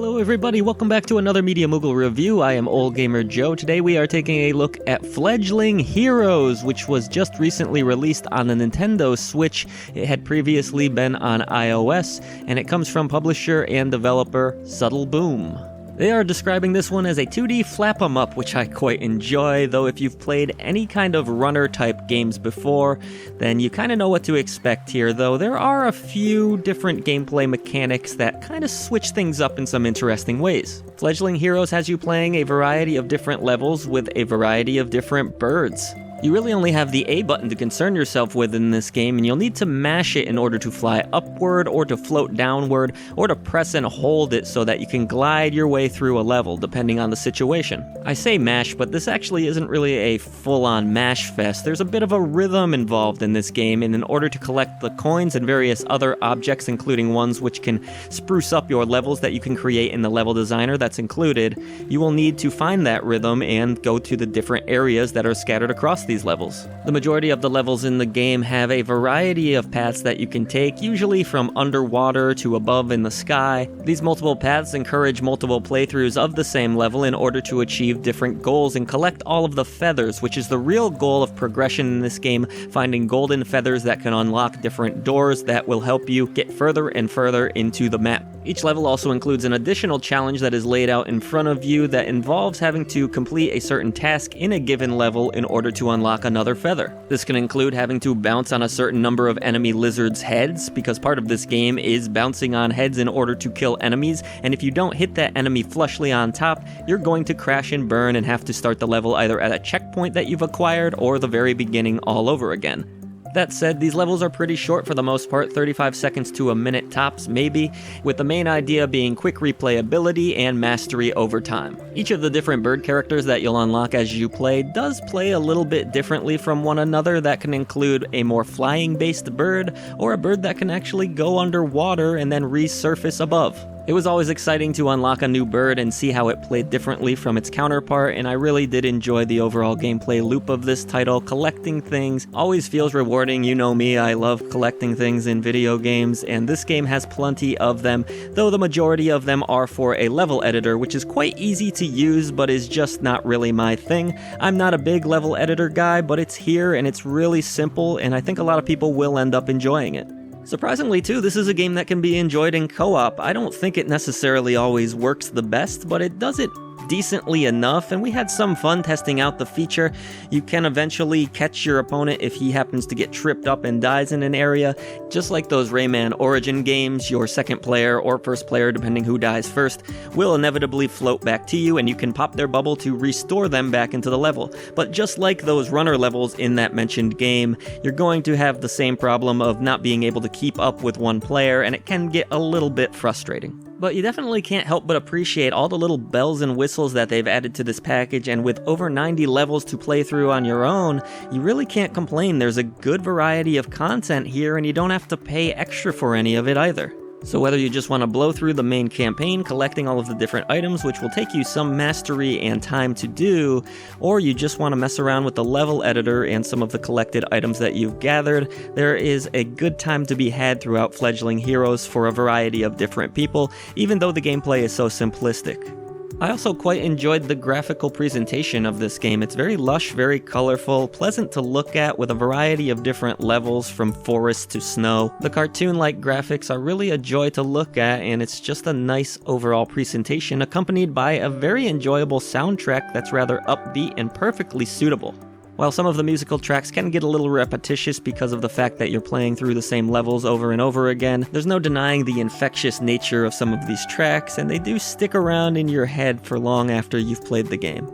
Hello everybody, welcome back to another Media Moogle review. I am Old Gamer Joe. Today we are taking a look at Fledgling Heroes, which was just recently released on the Nintendo Switch. It had previously been on iOS, and it comes from publisher and developer Subtle Boom. They are describing this one as a 2D flap 'em up, which I quite enjoy, though if you've played any kind of runner-type games before, then you kind of know what to expect here, though there are a few different gameplay mechanics that kind of switch things up in some interesting ways. Fledgling Heroes has you playing a variety of different levels with a variety of different birds. You really only have the A button to concern yourself with in this game, and you'll need to mash it in order to fly upward, or to float downward, or to press and hold it so that you can glide your way through a level, depending on the situation. I say mash, but this actually isn't really a full-on mash fest. There's a bit of a rhythm involved in this game, and in order to collect the coins and various other objects, including ones which can spruce up your levels that you can create in the level designer that's included, you will need to find that rhythm and go to the different areas that are scattered across these levels. The majority of the levels in the game have a variety of paths that you can take, usually from underwater to above in the sky. These multiple paths encourage multiple playthroughs of the same level in order to achieve different goals and collect all of the feathers, which is the real goal of progression in this game, finding golden feathers that can unlock different doors that will help you get further and further into the map. Each level also includes an additional challenge that is laid out in front of you that involves having to complete a certain task in a given level in order to unlock another feather. This can include having to bounce on a certain number of enemy lizards' heads, because part of this game is bouncing on heads in order to kill enemies, and if you don't hit that enemy flushly on top, you're going to crash and burn and have to start the level either at a checkpoint that you've acquired or the very beginning all over again. That said, these levels are pretty short for the most part, 35 seconds to a minute tops maybe, with the main idea being quick replayability and mastery over time. Each of the different bird characters that you'll unlock as you play does play a little bit differently from one another. That can include a more flying-based bird, or a bird that can actually go underwater and then resurface above. It was always exciting to unlock a new bird and see how it played differently from its counterpart, and I really did enjoy the overall gameplay loop of this title. Collecting things always feels rewarding. You know me, I love collecting things in video games, and this game has plenty of them, though the majority of them are for a level editor, which is quite easy to use, but is just not really my thing. I'm not a big level editor guy, but it's here, and it's really simple, and I think a lot of people will end up enjoying it. Surprisingly too, this is a game that can be enjoyed in co-op. I don't think it necessarily always works the best, but it does it decently enough, and we had some fun testing out the feature. You can eventually catch your opponent if he happens to get tripped up and dies in an area. Just like those Rayman Origin games, your second player or first player, depending who dies first, will inevitably float back to you, and you can pop their bubble to restore them back into the level. But just like those runner levels in that mentioned game, you're going to have the same problem of not being able to keep up with one player, and it can get a little bit frustrating. But you definitely can't help but appreciate all the little bells and whistles that they've added to this package, and with over 90 levels to play through on your own, you really can't complain. There's a good variety of content here, and you don't have to pay extra for any of it either. So whether you just want to blow through the main campaign, collecting all of the different items, which will take you some mastery and time to do, or you just want to mess around with the level editor and some of the collected items that you've gathered, there is a good time to be had throughout Fledgling Heroes for a variety of different people, even though the gameplay is so simplistic. I also quite enjoyed the graphical presentation of this game. It's very lush, very colorful, pleasant to look at, with a variety of different levels from forest to snow. The cartoon-like graphics are really a joy to look at, and it's just a nice overall presentation accompanied by a very enjoyable soundtrack that's rather upbeat and perfectly suitable. While some of the musical tracks can get a little repetitious because of the fact that you're playing through the same levels over and over again, there's no denying the infectious nature of some of these tracks, and they do stick around in your head for long after you've played the game.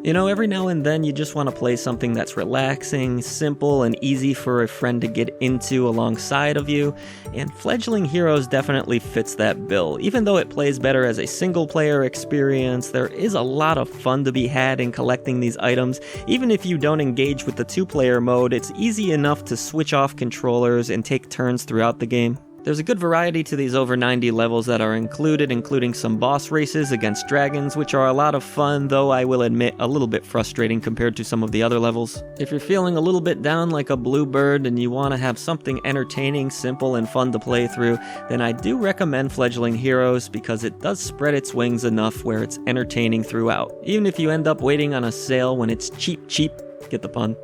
You know, every now and then you just want to play something that's relaxing, simple, and easy for a friend to get into alongside of you, and Fledgling Heroes definitely fits that bill. Even though it plays better as a single-player experience, there is a lot of fun to be had in collecting these items. Even if you don't engage with the two-player mode, it's easy enough to switch off controllers and take turns throughout the game. There's a good variety to these over 90 levels that are included, including some boss races against dragons, which are a lot of fun, though I will admit a little bit frustrating compared to some of the other levels. If you're feeling a little bit down like a bluebird and you want to have something entertaining, simple, and fun to play through, then I do recommend Fledgling Heroes because it does spread its wings enough where it's entertaining throughout. Even if you end up waiting on a sale when it's cheap, get the pun,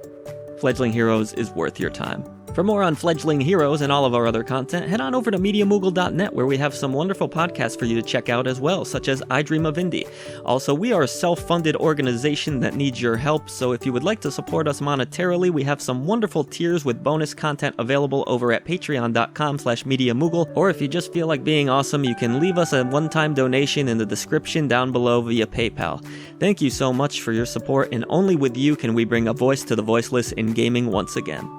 Fledgling Heroes is worth your time. For more on Fledgling Heroes and all of our other content, head on over to MediaMoogle.net, where we have some wonderful podcasts for you to check out as well, such as I Dream of Indie. Also, we are a self-funded organization that needs your help, so if you would like to support us monetarily, we have some wonderful tiers with bonus content available over at patreon.com/MediaMoogle, or if you just feel like being awesome, you can leave us a one-time donation in the description down below via PayPal. Thank you so much for your support, and only with you can we bring a voice to the voiceless in gaming once again.